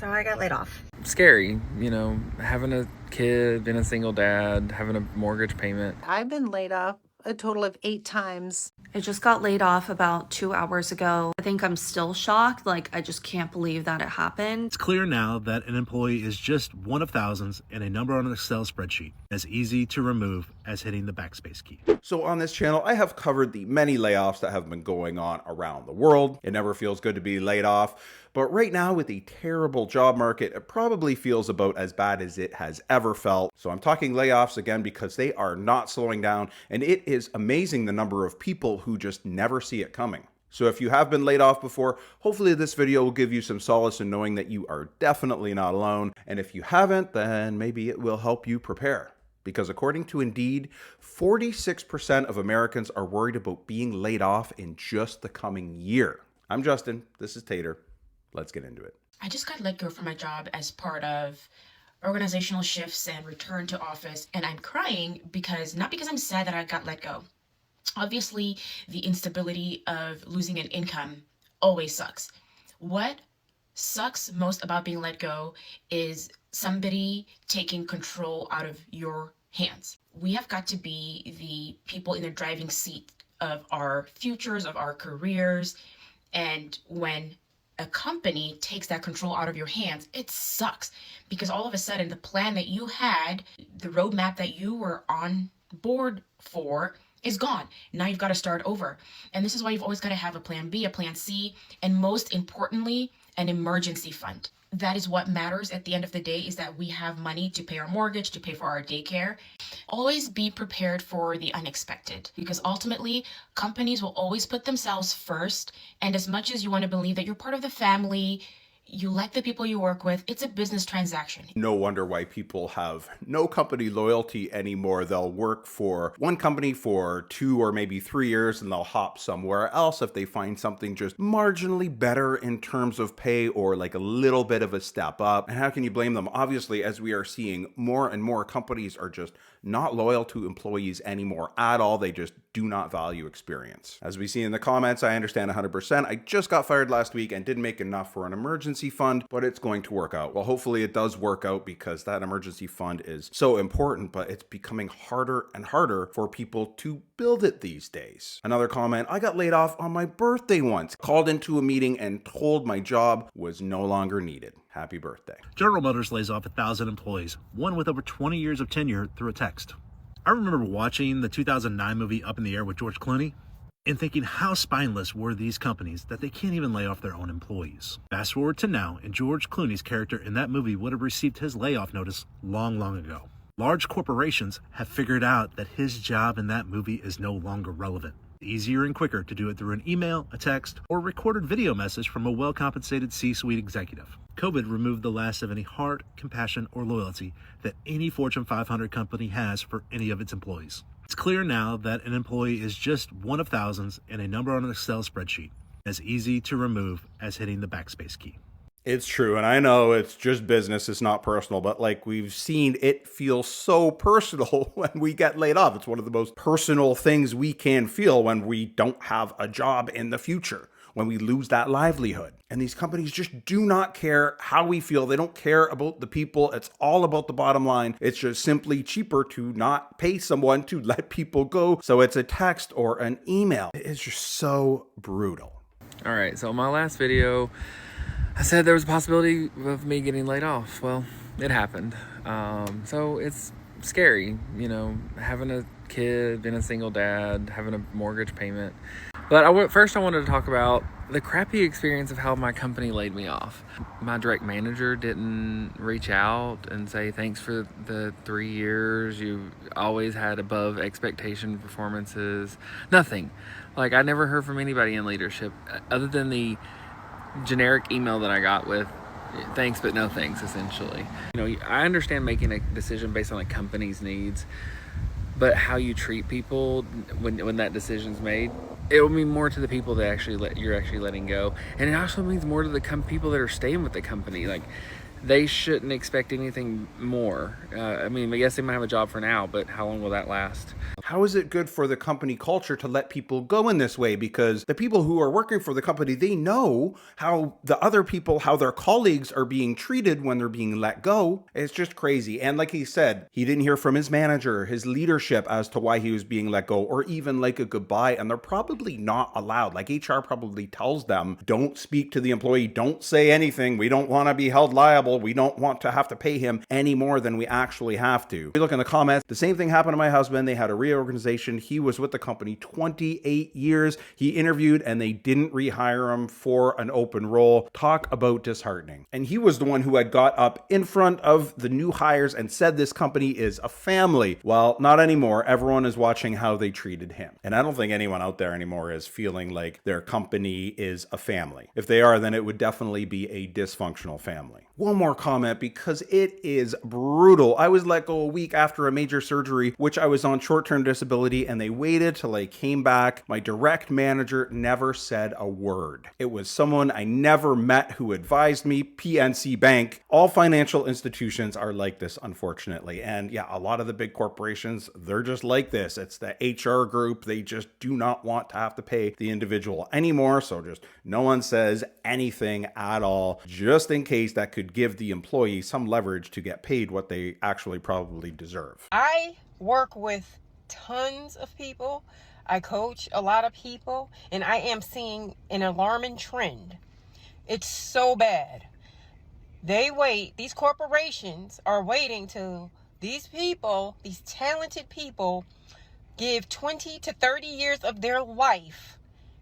So I got laid off. Scary, having a kid, being a single dad, having a mortgage payment. I've been laid off a total of 8 times. I just got laid off about 2 hours ago. I think I'm still shocked. I just can't believe that it happened. It's clear now that an employee is just one of thousands and a number on an Excel spreadsheet, as easy to remove as hitting the backspace key. So on this channel, I have covered the many layoffs that have been going on around the world. It never feels good to be laid off. But right now, with the terrible job market, it probably feels about as bad as it has ever felt. So I'm talking layoffs again because they are not slowing down, and it is amazing the number of people who just never see it coming. So if you have been laid off before, hopefully this video will give you some solace in knowing that you are definitely not alone. And if you haven't, then maybe it will help you prepare. Because according to Indeed, 46% of Americans are worried about being laid off in just the coming year. I'm Justin, this is Tater. Let's get into it. I just got let go from my job as part of organizational shifts and return to office, and I'm crying not because I'm sad that I got let go. Obviously, the instability of losing an income always sucks. What sucks most about being let go is somebody taking control out of your hands. We have got to be the people in the driving seat of our futures, of our careers, and when a company takes that control out of your hands, it sucks because all of a sudden the plan that you had, the roadmap that you were on board for is gone. Now you've got to start over. And this is why you've always got to have a plan B, a plan C, and most importantly, an emergency fund. That is what matters at the end of the day, is that we have money to pay our mortgage, to pay for our daycare. Always be prepared for the unexpected, because ultimately companies will always put themselves first. And as much as you want to believe that you're part of the family, you like the people you work with, it's a business transaction. No wonder why people have no company loyalty anymore. They'll work for one company for 2 or maybe 3 years and they'll hop somewhere else if they find something just marginally better in terms of pay or like a little bit of a step up. And how can you blame them? Obviously, as we are seeing, more and more companies are just not loyal to employees anymore at all. They just do not value experience. As we see in the comments, I understand 100%. I just got fired last week and didn't make enough for an emergency fund, but it's going to work out. Well, hopefully it does work out because that emergency fund is so important, but it's becoming harder and harder for people to build it these days. Another comment, I got laid off on my birthday once. Called into a meeting and told my job was no longer needed. Happy birthday. General Motors lays off 1,000 employees, one with over 20 years of tenure, through a text. I remember watching the 2009 movie Up in the Air with George Clooney and thinking how spineless were these companies that they can't even lay off their own employees. Fast forward to now, and George Clooney's character in that movie would have received his layoff notice long ago. Large corporations have figured out that his job in that movie is no longer relevant. Easier and quicker to do it through an email, a text, or recorded video message from a well-compensated C-suite executive. COVID removed the last of any heart, compassion, or loyalty that any Fortune 500 company has for any of its employees. It's clear now that an employee is just one of thousands and a number on an Excel spreadsheet, as easy to remove as hitting the backspace key. It's true, and I know it's just business, it's not personal, but like we've seen, it feels so personal when we get laid off. It's one of the most personal things we can feel when we don't have a job in the future, when we lose that livelihood. And these companies just do not care how we feel. They don't care about the people. It's all about the bottom line. It's just simply cheaper to not pay someone to let people go. So it's a text or an email. It's just so brutal. All right, so in my last video, I said there was a possibility of me getting laid off. Well, it happened. So it's scary, having a kid, being a single dad, having a mortgage payment. But first I wanted to talk about the crappy experience of how my company laid me off. My direct manager didn't reach out and say, thanks for the 3 years. You always had above expectation performances. Nothing. I never heard from anybody in leadership other than the generic email that I got with thanks but no thanks, essentially. I understand making a decision based on a company's needs, but how you treat people when that decision's made, it will mean more to the people that you're actually letting go, and it also means more to the people that are staying with the company. they shouldn't expect anything more. I mean, I guess they might have a job for now, but how long will that last? How is it good for the company culture to let people go in this way? Because the people who are working for the company, they know how the other people, how their colleagues are being treated when they're being let go. It's just crazy. And like he said, he didn't hear from his manager, his leadership as to why he was being let go, or even like a goodbye. And they're probably not allowed. Like HR probably tells them, don't speak to the employee, don't say anything. We don't want to be held liable. We don't want to have to pay him any more than we actually have to. We look in the comments, the same thing happened to my husband. They had a reorganization. He was with the company 28 years. He interviewed and they didn't rehire him for an open role. Talk about disheartening. And he was the one who had got up in front of the new hires and said this company is a family. Well, not anymore. Everyone is watching how they treated him. And I don't think anyone out there anymore is feeling like their company is a family. If they are, then it would definitely be a dysfunctional family. One more comment because it is brutal. I was let go a week after a major surgery, which I was on short-term disability, and they waited till I came back. My direct manager never said a word. It was someone I never met who advised me, PNC Bank. All financial institutions are like this, unfortunately. And yeah, a lot of the big corporations, they're just like this. It's the HR group. They just do not want to have to pay the individual anymore. So just no one says anything at all, just in case that could give the employee some leverage to get paid what they actually probably deserve. I work with tons of people. I coach a lot of people, and I am seeing an alarming trend. It's so bad. These corporations are waiting till these people, these talented people, give 20 to 30 years of their life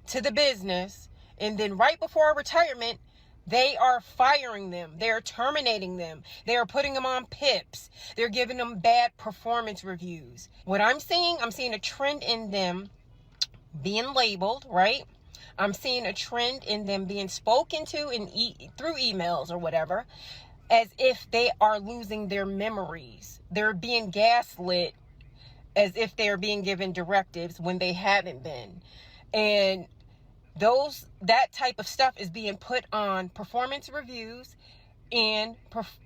to the business, and then right before retirement, they are firing them. They're terminating them. They are putting them on PIPs. They're giving them bad performance reviews. What I'm seeing a trend in them being labeled, right? I'm seeing a trend in them being spoken to through emails or whatever, as if they are losing their memories. They're being gaslit as if they're being given directives when they haven't been. And that type of stuff is being put on performance reviews and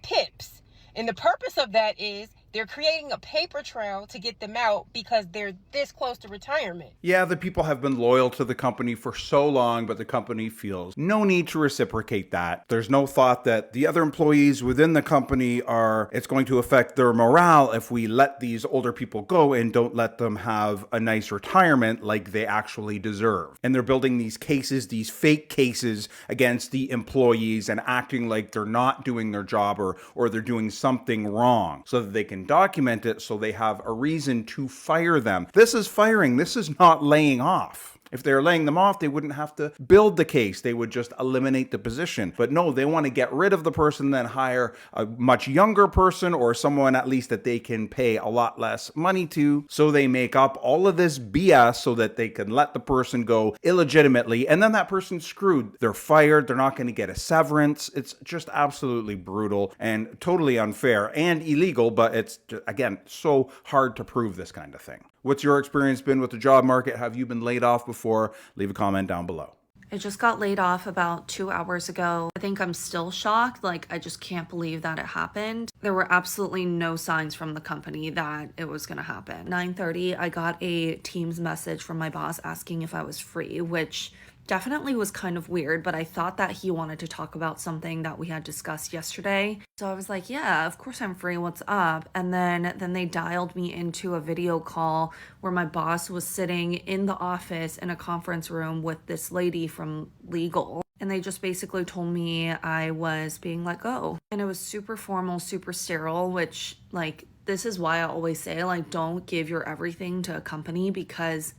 PIPs. And the purpose of that is they're creating a paper trail to get them out because they're this close to retirement. Yeah, the people have been loyal to the company for so long, but the company feels no need to reciprocate that. There's no thought that the other employees within the company it's going to affect their morale if we let these older people go and don't let them have a nice retirement like they actually deserve. And they're building these cases, these fake cases against the employees and acting like they're not doing their job or they're doing something wrong so that they can document it so they have a reason to fire them. This is firing. This is not laying off. If they're laying them off, they wouldn't have to build the case. They would just eliminate the position. But no, they want to get rid of the person, then hire a much younger person or someone at least that they can pay a lot less money to. So they make up all of this BS so that they can let the person go illegitimately. And then that person's screwed. They're fired. They're not going to get a severance. It's just absolutely brutal and totally unfair and illegal. But it's, again, so hard to prove this kind of thing. What's your experience been with the job market? Have you been laid off before? Leave a comment down below. I just got laid off about 2 hours ago. I think I'm still shocked. Like, I just can't believe that it happened. There were absolutely no signs from the company that it was going to happen. 9:30, I got a Teams message from my boss asking if I was free, which definitely was kind of weird, but I thought that he wanted to talk about something that we had discussed yesterday. So I was like, yeah, of course I'm free. What's up? And then they dialed me into a video call where my boss was sitting in the office in a conference room with this lady from legal. And they just basically told me I was being let go. And it was super formal, super sterile, which, like, this is why I always say, like, don't give your everything to a company, because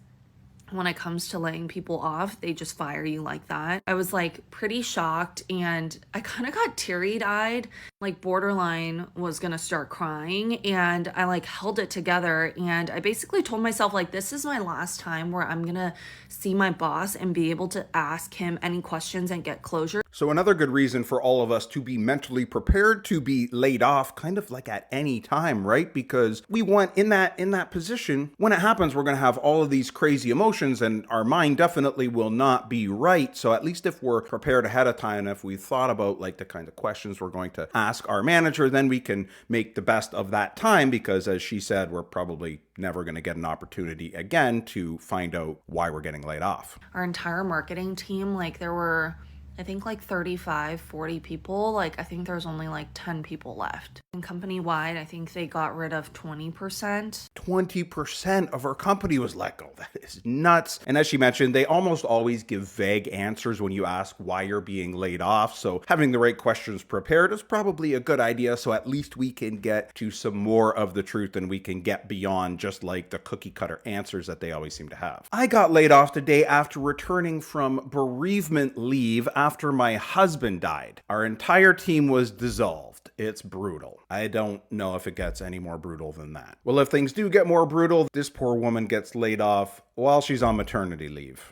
when it comes to laying people off, they just fire you like that. I was like pretty shocked, and I kind of got teary-eyed, like borderline was gonna start crying, and I like held it together, and I basically told myself, like, this is my last time where I'm gonna see my boss and be able to ask him any questions and get closure. So another good reason for all of us to be mentally prepared to be laid off kind of like at any time, right? Because we want in that position, when it happens, we're going to have all of these crazy emotions and our mind definitely will not be right. So at least if we're prepared ahead of time, and if we thought about like the kind of questions we're going to ask ask our manager, then we can make the best of that time, because as she said, we're probably never going to get an opportunity again to find out why we're getting laid off. Our entire marketing team, like there were, I think like 35, 40 people. Like I think there's only like 10 people left. And company-wide, I think they got rid of 20%. 20% of our company was let go. That is nuts. And as she mentioned, they almost always give vague answers when you ask why you're being laid off. So having the right questions prepared is probably a good idea. So at least we can get to some more of the truth, and we can get beyond just like the cookie cutter answers that they always seem to have. I got laid off today after returning from bereavement leave after my husband died. Our entire team was dissolved. It's brutal. I don't know if it gets any more brutal than that. Well, if things do get more brutal, this poor woman gets laid off while she's on maternity leave.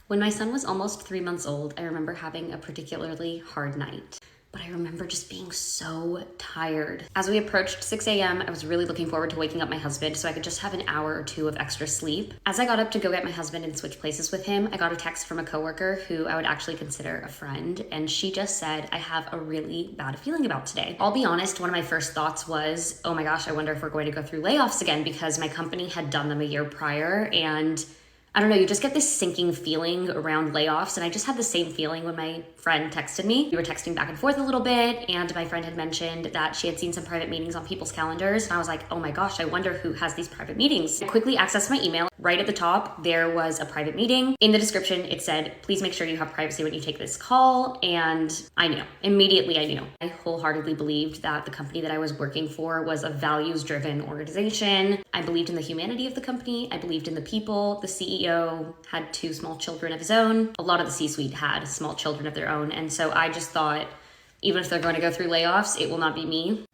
When my son was almost 3 months old, I remember having a particularly hard night. But I remember just being so tired. As we approached 6 a.m., I was really looking forward to waking up my husband so I could just have an hour or two of extra sleep. As I got up to go get my husband and switch places with him, I got a text from a coworker who I would actually consider a friend, and she just said, "I have a really bad feeling about today." I'll be honest, one of my first thoughts was, oh my gosh, I wonder if we're going to go through layoffs again, because my company had done them a year prior, and I don't know, you just get this sinking feeling around layoffs. And I just had the same feeling when my friend texted me. We were texting back and forth a little bit, and my friend had mentioned that she had seen some private meetings on people's calendars. And I was like, oh my gosh, I wonder who has these private meetings. I quickly accessed my email. Right at the top, there was a private meeting. In the description, it said, please make sure you have privacy when you take this call. And I knew. Immediately, I knew. I wholeheartedly believed that the company that I was working for was a values-driven organization. I believed in the humanity of the company. I believed in the people. The CEO had 2 small children of his own. A lot of the C-suite had small children of their own. And so I just thought, even if they're going to go through layoffs, it will not be me.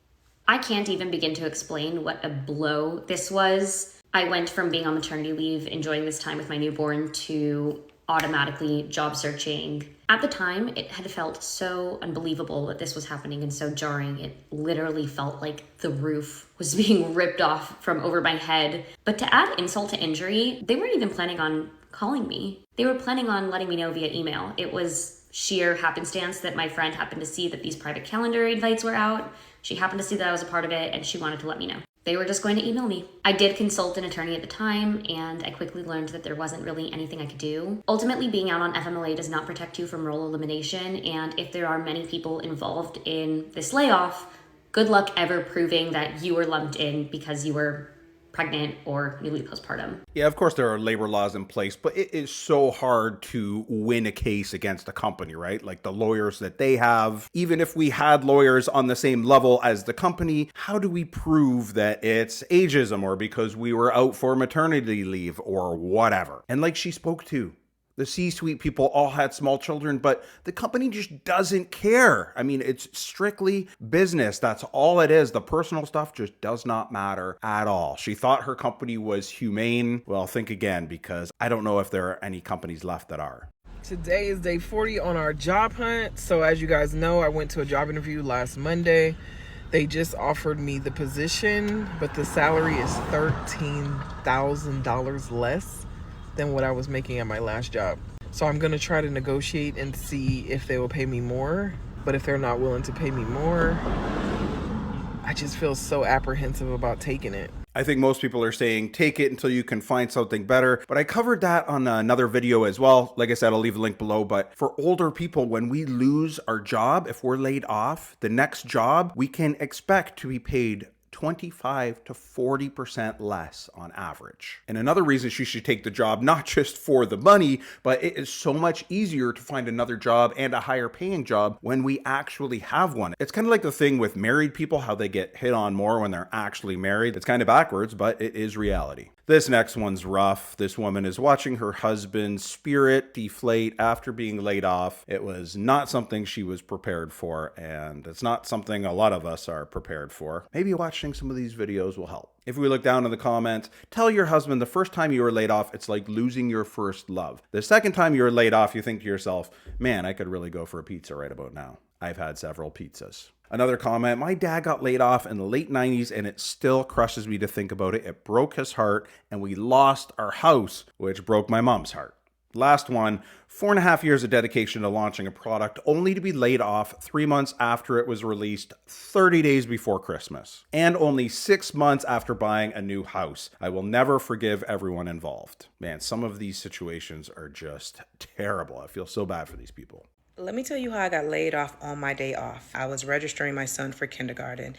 I can't even begin to explain what a blow this was. I went from being on maternity leave, enjoying this time with my newborn, to automatically job searching. At the time, it had felt so unbelievable that this was happening and so jarring. It literally felt like the roof was being ripped off from over my head. But to add insult to injury, they weren't even planning on calling me. They were planning on letting me know via email. It was sheer happenstance that my friend happened to see that these private calendar invites were out. She happened to see that I was a part of it, and she wanted to let me know. They were just going to email me. I did consult an attorney at the time, and I quickly learned that there wasn't really anything I could do. Ultimately, being out on FMLA does not protect you from role elimination, and if there are many people involved in this layoff, good luck ever proving that you were lumped in because you were pregnant or newly postpartum. Yeah, of course there are labor laws in place, but it is so hard to win a case against a company, right? Like the lawyers that they have. Even if we had lawyers on the same level as the company, how do we prove that it's ageism or because we were out for maternity leave or whatever? And like she spoke to, the C-suite people all had small children, but the company just doesn't care. I mean, it's strictly business. That's all it is. The personal stuff just does not matter at all. She thought her company was humane. Well, think again, because I don't know if there are any companies left that are. Today is day 40 on our job hunt. So as you guys know, I went to a job interview last Monday. They just offered me the position, but the salary is $13,000 less than what I was making at my last job. So I'm gonna try to negotiate and see if they will pay me more. But if they're not willing to pay me more, I just feel so apprehensive about taking it. I think most people are saying take it until you can find something better, but I covered that on another video as well. Like I said, I'll leave a link below, but for older people, when we lose our job, if we're laid off, the next job, we can expect to be paid 25 to 40% less on average. And another reason she should take the job, not just for the money, but it is so much easier to find another job and a higher paying job when we actually have one. It's kind of like the thing with married people, how they get hit on more when they're actually married. It's kind of backwards, but it is reality. This next one's rough. This woman is watching her husband's spirit deflate after being laid off. It was not something she was prepared for, and it's not something a lot of us are prepared for. Maybe watching some of these videos will help. If we look down in the comments, tell your husband the first time you were laid off, it's like losing your first love. The second time you were laid off, you think to yourself, man, I could really go for a pizza right about now. I've had several pizzas. Another comment, my dad got laid off in the late 90s and it still crushes me to think about it. It broke his heart and we lost our house, which broke my mom's heart. Last one, 4.5 years of dedication to launching a product only to be laid off 3 months after it was released, 30 days before Christmas, and only 6 months after buying a new house. I will never forgive everyone involved. Man, some of these situations are just terrible. I feel so bad for these people. Let me tell you how I got laid off on my day off. I was registering my son for kindergarten,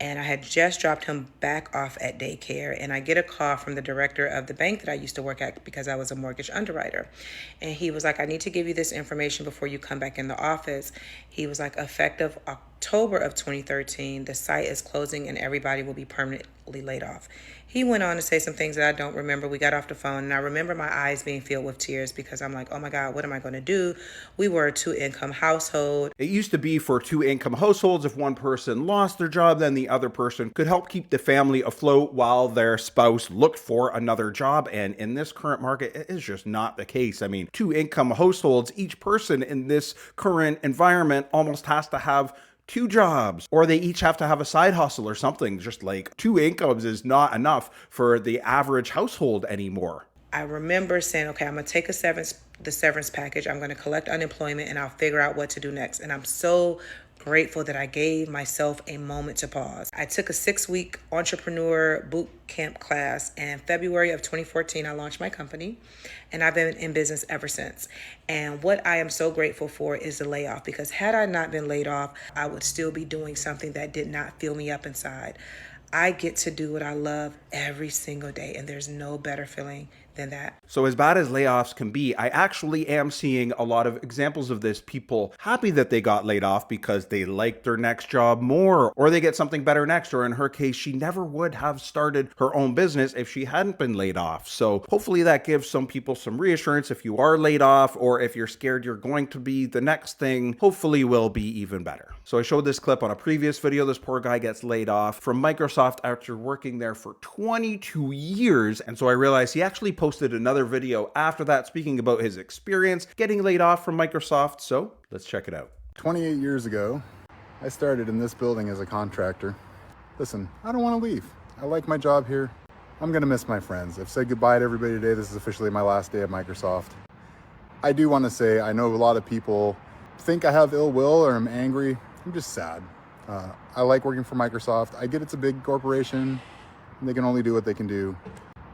and I had just dropped him back off at daycare, and I get a call from the director of the bank that I used to work at because I was a mortgage underwriter. And he was like, I need to give you this information before you come back in the office. He was like, effective October of 2013, the site is closing and everybody will be permanently laid off. He went on to say some things that I don't remember. We got off the phone, and I remember my eyes being filled with tears because I'm like, oh my God, what am I going to do? We were a 2-income household. It used to be for 2-income households, if one person lost their job, then the other person could help keep the family afloat while their spouse looked for another job. And in this current market, it is just not the case. I mean, 2-income households, each person in this current environment almost has to have 2 jobs, or they each have to have a side hustle or something. Just like 2 incomes is not enough for the average household anymore. I remember saying, okay, I'm going to take the severance package. I'm going to collect unemployment and I'll figure out what to do next. And I'm so grateful that I gave myself a moment to pause. I took a 6-week entrepreneur boot camp class, and in February of 2014, I launched my company, and I've been in business ever since. And what I am so grateful for is the layoff, because had I not been laid off, I would still be doing something that did not fill me up inside. I get to do what I love every single day, and there's no better feeling than that. So as bad as layoffs can be, I actually am seeing a lot of examples of this. People happy that they got laid off because they like their next job more, or they get something better next, or in her case, she never would have started her own business if she hadn't been laid off. So hopefully that gives some people some reassurance. If you are laid off, or if you're scared you're going to be, the next thing hopefully will be even better. So I showed this clip on a previous video. This poor guy gets laid off from Microsoft after working there for 22 years. And so I realized he actually posted another video after that speaking about his experience getting laid off from Microsoft. So let's check it out. 28 years ago, I started in this building as a contractor. Listen, I don't want to leave. I like my job here. I'm going to miss my friends. I've said goodbye to everybody today. This is officially my last day at Microsoft. I do want to say, I know a lot of people think I have ill will or I'm angry. I'm just sad. I like working for Microsoft. I get it's a big corporation and they can only do what they can do.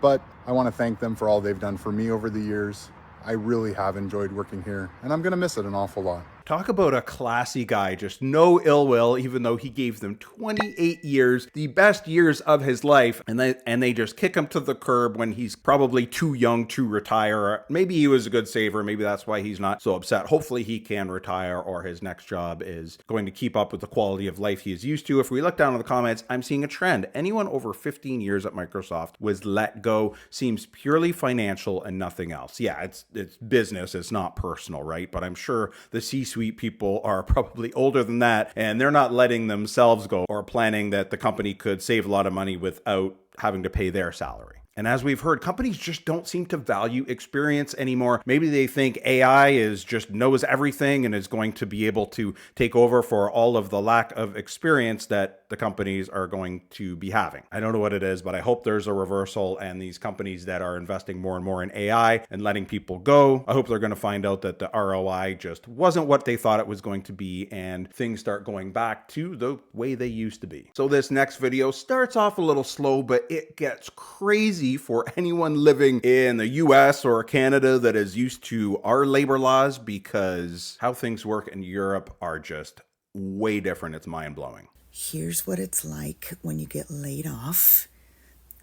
But I want to thank them for all they've done for me over the years. I really have enjoyed working here, and I'm going to miss it an awful lot. Talk about a classy guy, just no ill will, even though he gave them 28 years, the best years of his life, and they just kick him to the curb when he's probably too young to retire. Maybe he was a good saver, maybe that's why he's not so upset. Hopefully he can retire, or his next job is going to keep up with the quality of life he is used to. If we look down in the comments, I'm seeing a trend. Anyone over 15 years at Microsoft was let go. Seems purely financial and nothing else. Yeah, it's business, it's not personal, right? But I'm sure the C-suite people are probably older than that, and they're not letting themselves go or planning that the company could save a lot of money without having to pay their salary. And as we've heard, companies just don't seem to value experience anymore. Maybe they think AI just knows everything and is going to be able to take over for all of the lack of experience that the companies are going to be having. I don't know what it is, but I hope there's a reversal, and these companies that are investing more and more in AI and letting people go, I hope they're going to find out that the ROI just wasn't what they thought it was going to be, and things start going back to the way they used to be. So this next video starts off a little slow, but it gets crazy for anyone living in the US or Canada that is used to our labor laws, because how things work in Europe are just way different. It's mind-blowing. Here's what it's like when you get laid off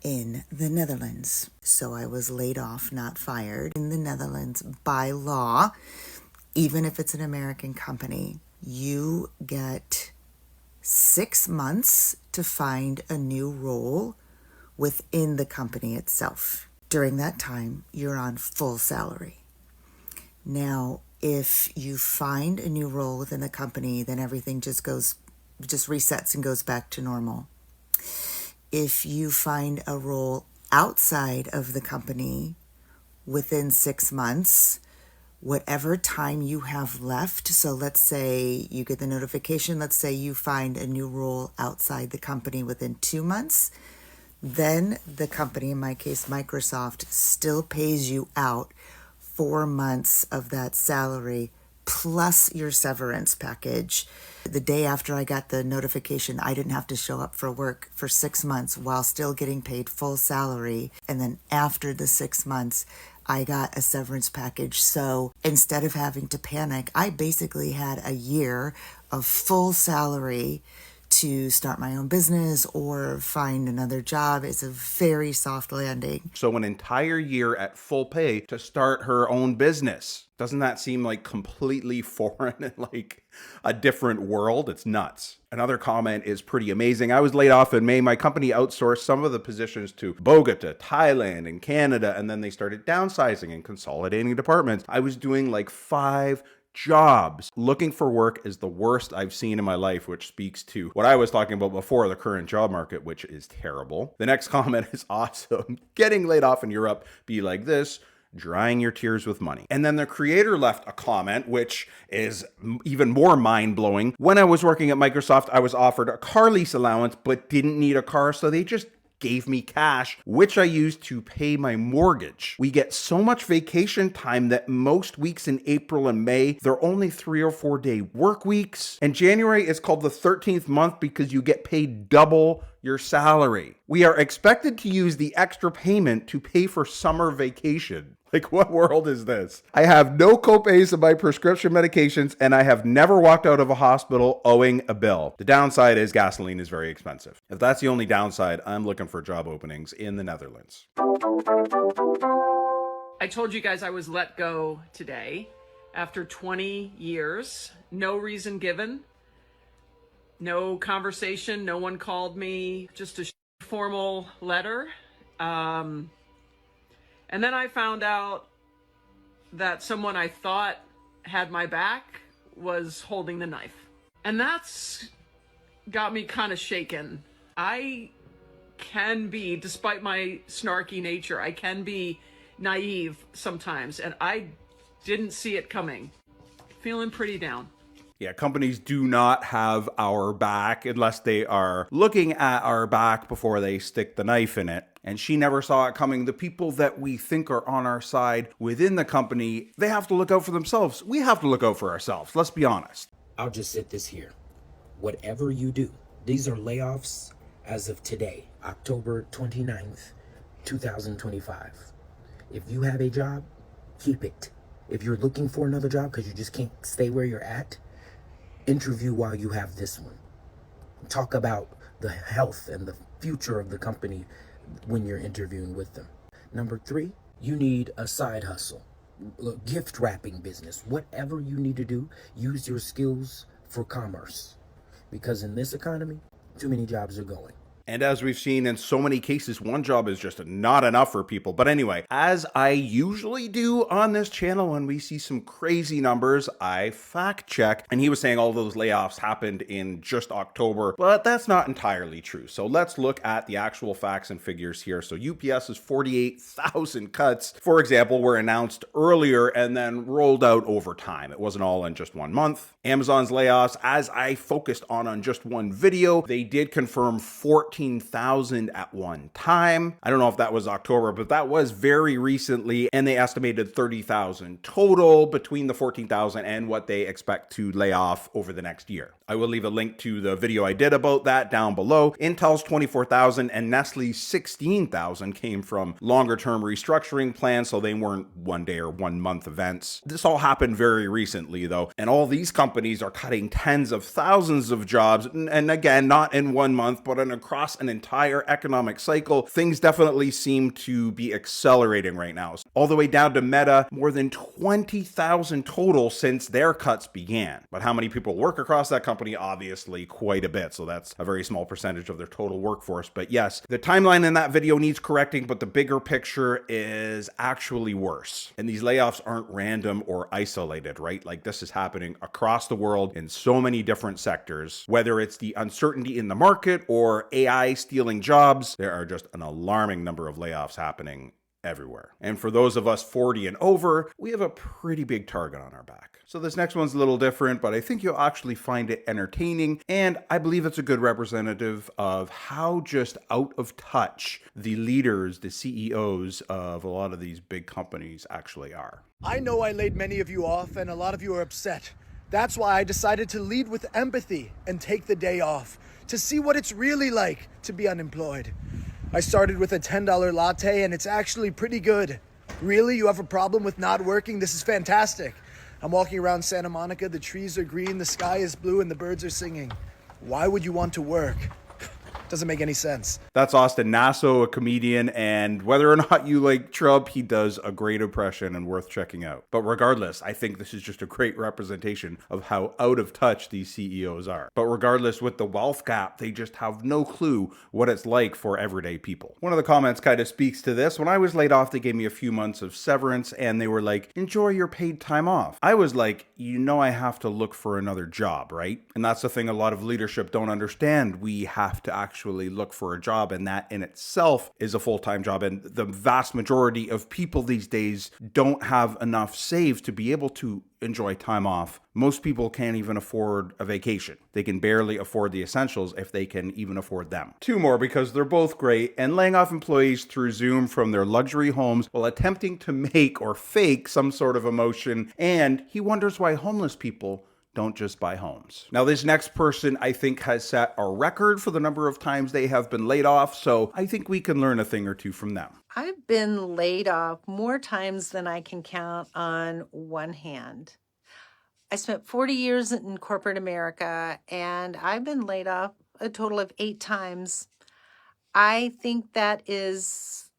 in the Netherlands. So I was laid off, not fired. In the Netherlands, by law, even if it's an American company, you get 6 months to find a new role within the company itself. During that time, you're on full salary. Now, if you find a new role within the company, then everything just resets and goes back to normal. If you find a role outside of the company within 6 months, whatever time you have left, so let's say you get the notification, let's say you find a new role outside the company within 2 months, then the company, in my case Microsoft, still pays you out 4 months of that salary plus your severance package. The day after I got the notification, I didn't have to show up for work for 6 months while still getting paid full salary. And then after the 6 months, I got a severance package. So instead of having to panic, I basically had a year of full salary to start my own business or find another job. It's a very soft landing. So an entire year at full pay to start her own business. Doesn't that seem like completely foreign and like a different world? It's nuts. Another comment is pretty amazing. I was laid off in May. My company outsourced some of the positions to Bogota, Thailand, and Canada, and then they started downsizing and consolidating departments. I was doing like 5 jobs. Looking for work is the worst I've seen in my life, which speaks to what I was talking about before, the current job market, which is terrible. The next comment is awesome. Getting laid off in Europe be like this, drying your tears with money. And then the creator left a comment, which is even more mind-blowing. When I was working at Microsoft, I was offered a car lease allowance, but didn't need a car, so they just gave me cash, which I used to pay my mortgage. We get so much vacation time that most weeks in April and May, they're only 3 or 4 day work weeks. And January is called the 13th month because you get paid double your salary. We are expected to use the extra payment to pay for summer vacation. Like, what world is this? I have no copays of my prescription medications, and I have never walked out of a hospital owing a bill. The downside is gasoline is very expensive. If that's the only downside, I'm looking for job openings in the Netherlands. I told you guys I was let go today after 20 years. No reason given. No conversation. No one called me. Just a formal letter. And then I found out that someone I thought had my back was holding the knife. And that's got me kind of shaken. I can be, despite my snarky nature, I can be naive sometimes, and I didn't see it coming. Feeling pretty down. Yeah, companies do not have our back unless they are looking at our back before they stick the knife in it. And she never saw it coming. The people that we think are on our side within the company, they have to look out for themselves. We have to look out for ourselves. Let's be honest. I'll just set this here. Whatever you do, these are layoffs as of today, October 29th, 2025. If you have a job, keep it. If you're looking for another job because you just can't stay where you're at, interview while you have this one. Talk about the health and the future of the company when you're interviewing with them. Number 3, you need a side hustle, gift wrapping business, whatever you need to do, use your skills for commerce. Because in this economy, too many jobs are going. And as we've seen in so many cases, one job is just not enough for people. But anyway, as I usually do on this channel, when we see some crazy numbers, I fact check. And he was saying all those layoffs happened in just October, but that's not entirely true. So let's look at the actual facts and figures here. So UPS's 48,000 cuts, for example, were announced earlier and then rolled out over time. It wasn't all in just 1 month. Amazon's layoffs, as I focused on just one video, they did confirm 14,000 at one time. I don't know if that was October, but that was very recently, and they estimated 30,000 total between the 14,000 and what they expect to lay off over the next year. I will leave a link to the video I did about that down below. Intel's 24,000 and Nestle's 16,000 came from longer term restructuring plans, so they weren't 1 day or 1 month events. This all happened very recently though, and all these companies are cutting tens of thousands of jobs, and again, not in 1 month, but across an entire economic cycle. Things definitely seem to be accelerating right now. All the way down to Meta, more than 20,000 total since their cuts began. But how many people work across that company? Obviously quite a bit, so that's a very small percentage of their total workforce. But yes, the timeline in that video needs correcting, but the bigger picture is actually worse. And these layoffs aren't random or isolated, right? Like, this is happening across the world in so many different sectors, whether it's the uncertainty in the market or AI stealing jobs. There are just an alarming number of layoffs happening everywhere. And for those of us 40 and over, we have a pretty big target on our back. So this next one's a little different, but I think you'll actually find it entertaining, and I believe it's a good representative of how just out of touch the leaders, the CEOs of a lot of these big companies actually are. I know I laid many of you off, and a lot of you are upset. That's why I decided to lead with empathy and take the day off, to see what it's really like to be unemployed. I started with a $10 latte, and it's actually pretty good. Really? You have a problem with not working? This is fantastic. I'm walking around Santa Monica, the trees are green, the sky is blue, and the birds are singing. Why would you want to work? Doesn't make any sense. That's Austin Nasso, a comedian, and whether or not you like Trump, he does a great impression and worth checking out. But regardless, I think this is just a great representation of how out of touch these CEOs are. But regardless, with the wealth gap, they just have no clue what it's like for everyday people. One of the comments kind of speaks to this. When I was laid off, they gave me a few months of severance, and they were like, enjoy your paid time off. I was like, you know, I have to look for another job, right? And that's the thing a lot of leadership don't understand. We have to actually look for a job, and that in itself is a full-time job. And the vast majority of people these days don't have enough saved to be able to enjoy time off. Most people can't even afford a vacation. They can barely afford the essentials if they can even afford them. Two more because they're both great, and laying off employees through Zoom from their luxury homes while attempting to make or fake some sort of emotion. And he wonders why homeless people don't just buy homes. Now, this next person, I think, has set a record for the number of times they have been laid off, so I think we can learn a thing or two from them. I've been laid off more times than I can count on one hand. I spent 40 years in corporate America, and I've been laid off a total of 8 times. I think that is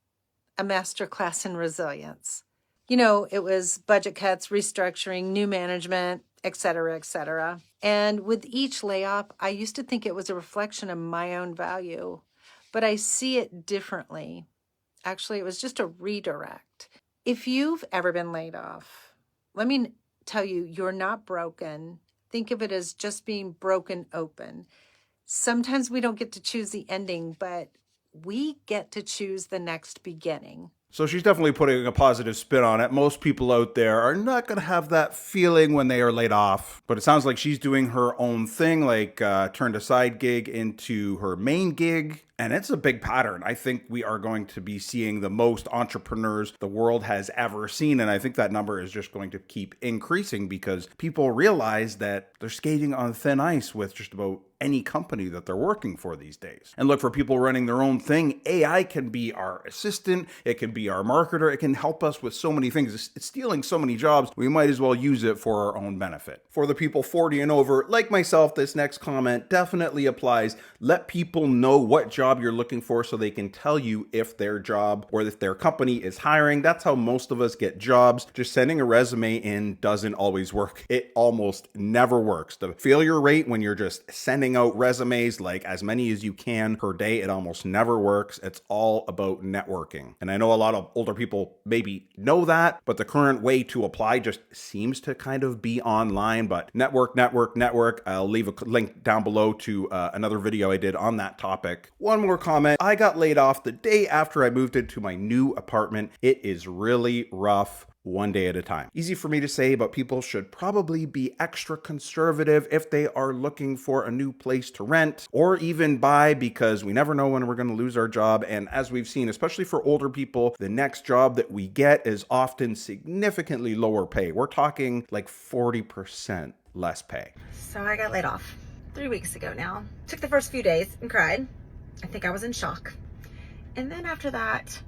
a masterclass in resilience. You know, it was budget cuts, restructuring, new management, et cetera, et cetera. And with each layoff, I used to think it was a reflection of my own value, but I see it differently. Actually, it was just a redirect. If you've ever been laid off, let me tell you, you're not broken. Think of it as just being broken open. Sometimes we don't get to choose the ending, but we get to choose the next beginning. So she's definitely putting a positive spin on it. Most people out there are not going to have that feeling when they are laid off, but it sounds like she's doing her own thing, like turned a side gig into her main gig. And it's a big pattern. I think we are going to be seeing the most entrepreneurs the world has ever seen. And I think that number is just going to keep increasing because people realize that they're skating on thin ice with just about any company that they're working for these days. And look, for people running their own thing, AI can be our assistant, it can be our marketer, it can help us with so many things. It's stealing so many jobs, we might as well use it for our own benefit. For the people 40 and over, like myself, this next comment definitely applies. Let people know what job you're looking for so they can tell you if their job or if their company is hiring. That's how most of us get jobs. Just sending a resume in doesn't always work. It almost never works. The failure rate when you're just sending out resumes, like as many as you can per day, it almost never works. It's all about networking. And I know a lot of older people maybe know that, but the current way to apply just seems to kind of be online. But network. I'll leave a link down below to another video I did on that topic. One more comment. I got laid off the day after I moved into my new apartment. It is really rough. One day at a time. Easy for me to say, but people should probably be extra conservative if they are looking for a new place to rent or even buy, because we never know when we're going to lose our job. And as we've seen, especially for older people, the next job that we get is often significantly lower pay. We're talking like 40% less pay. So I got laid off 3 weeks ago now. Took the first few days and cried. I think I was in shock. And then after that,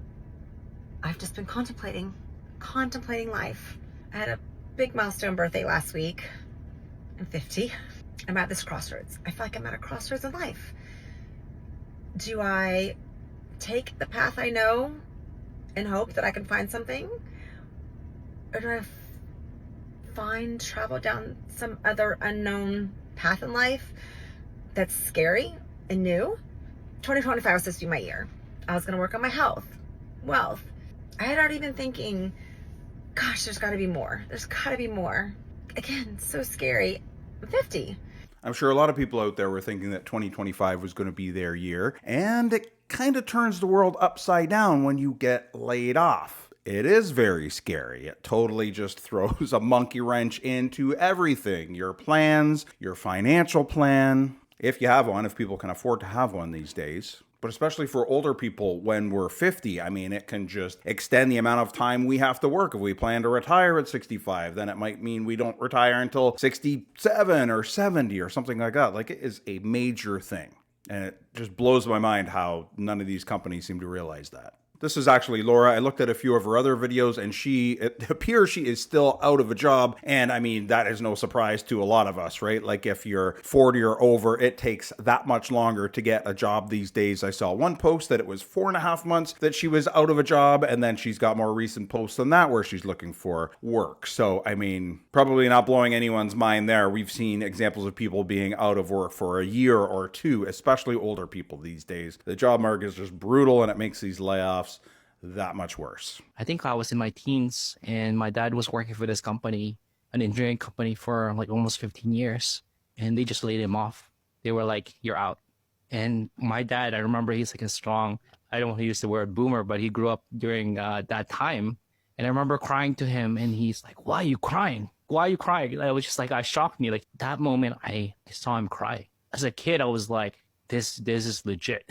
I've just been contemplating life. I had a big milestone birthday last week. I'm 50. I'm at this crossroads. I feel like I'm at a crossroads in life. Do I take the path I know and hope that I can find something? Or do I travel down some other unknown path in life that's scary and new? 2025 was supposed to be my year. I was going to work on my health, wealth. I had already been thinking, gosh, there's got to be more. There's got to be more. Again, so scary. I'm 50. I'm sure a lot of people out there were thinking that 2025 was going to be their year, and it kind of turns the world upside down when you get laid off. It is very scary. It totally just throws a monkey wrench into everything. Your plans, your financial plan, if you have one, if people can afford to have one these days. But especially for older people when we're 50, I mean, it can just extend the amount of time we have to work. If we plan to retire at 65, then it might mean we don't retire until 67 or 70 or something like that. Like, it is a major thing. And it just blows my mind how none of these companies seem to realize that. This is actually Laura. I looked at a few of her other videos, and it appears she is still out of a job. And I mean, that is no surprise to a lot of us, right? Like, if you're 40 or over, it takes that much longer to get a job these days. I saw one post that it was 4.5 months that she was out of a job, and then she's got more recent posts than that where she's looking for work. So, I mean, probably not blowing anyone's mind there. We've seen examples of people being out of work for a year or two, especially older people these days. The job market is just brutal, and it makes these layoffs that much worse. I think I was in my teens, and my dad was working for this company, an engineering company, for like almost 15 years, and they just laid him off. They were like, "You're out." And my dad, I remember, he's like a strong, I don't want to use the word boomer, but he grew up during that time. And I remember crying to him, and he's like, "Why are you crying? Why are you crying?" I was just like, it shocked me. Like, that moment, I saw him cry. As a kid, I was like, this is legit.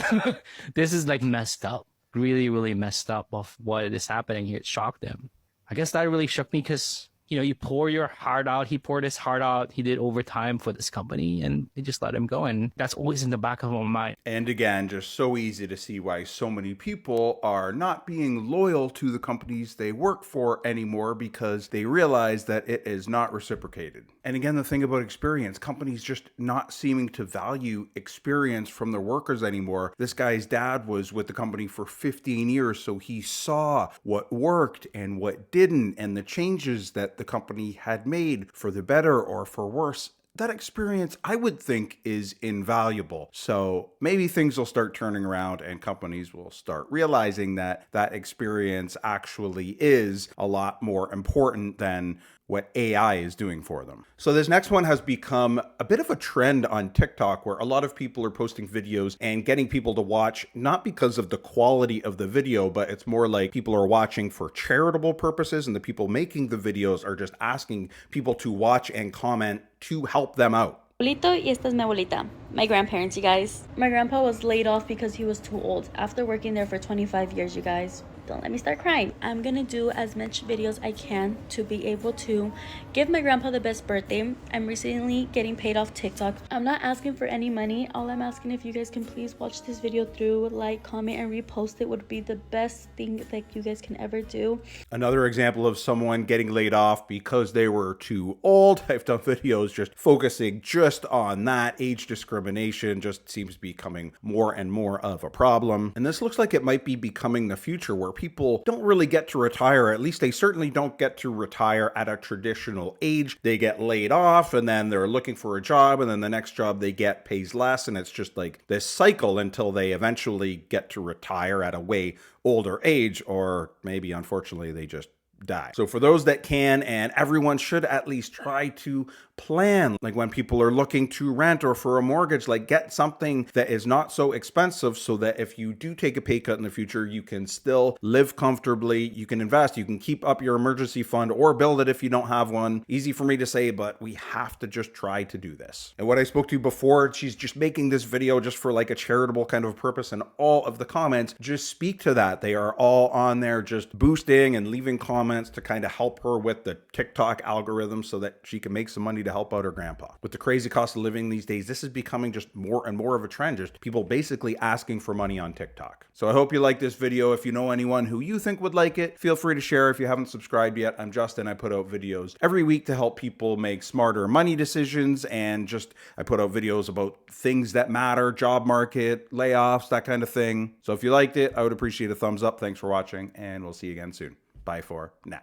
This is like messed up. Really, really messed up of what is happening here. It shocked him. I guess that really shook me because, you know, you pour your heart out. He poured his heart out. He did overtime for this company, and they just let him go. And that's always in the back of my mind. And again, just so easy to see why so many people are not being loyal to the companies they work for anymore because they realize that it is not reciprocated. And again, the thing about experience, companies just not seeming to value experience from their workers anymore. This guy's dad was with the company for 15 years, so he saw what worked and what didn't, and the changes that the company had made for the better or for worse. That experience, I would think, is invaluable. So maybe things will start turning around and companies will start realizing that that experience actually is a lot more important than what AI is doing for them. So this next one has become a bit of a trend on TikTok where a lot of people are posting videos and getting people to watch, not because of the quality of the video, but it's more like people are watching for charitable purposes, and the people making the videos are just asking people to watch and comment to help them out. Abuelito y esta es mi abuelita. My grandparents, you guys. My grandpa was laid off because he was too old after working there for 25 years, you guys. Don't let me start crying. I'm gonna do as much videos I can to be able to give my grandpa the best birthday. I'm recently getting paid off TikTok. I'm not asking for any money. All I'm asking, if you guys can please watch this video through, like, comment, and repost it, would be the best thing that you guys can ever do. Another example of someone getting laid off because they were too old. I've done videos just focusing just on that. Age discrimination just seems to be becoming more and more of a problem. And this looks like it might be becoming the future where people don't really get to retire. At least they certainly don't get to retire at a traditional age. They get laid off, and then they're looking for a job, and then the next job they get pays less, and it's just like this cycle until they eventually get to retire at a way older age, or maybe unfortunately they just die. So for those that can, and everyone should at least try to plan, like when people are looking to rent or for a mortgage, like get something that is not so expensive so that if you do take a pay cut in the future, you can still live comfortably, you can invest, you can keep up your emergency fund or build it if you don't have one. Easy for me to say, but we have to just try to do this. And what I spoke to before, she's just making this video just for like a charitable kind of purpose, and all of the comments just speak to that. They are all on there just boosting and leaving comments to kind of help her with the TikTok algorithm so that she can make some money to help out her grandpa. With the crazy cost of living these days, this is becoming just more and more of a trend, just people basically asking for money on TikTok. So I hope you like this video. If you know anyone who you think would like it, feel free to share. If you haven't subscribed yet, I'm Justin. I put out videos every week to help people make smarter money decisions, and just I put out videos about things that matter, job market, layoffs, that kind of thing. So if you liked it, I would appreciate a thumbs up. Thanks for watching, and we'll see you again soon. Bye for now.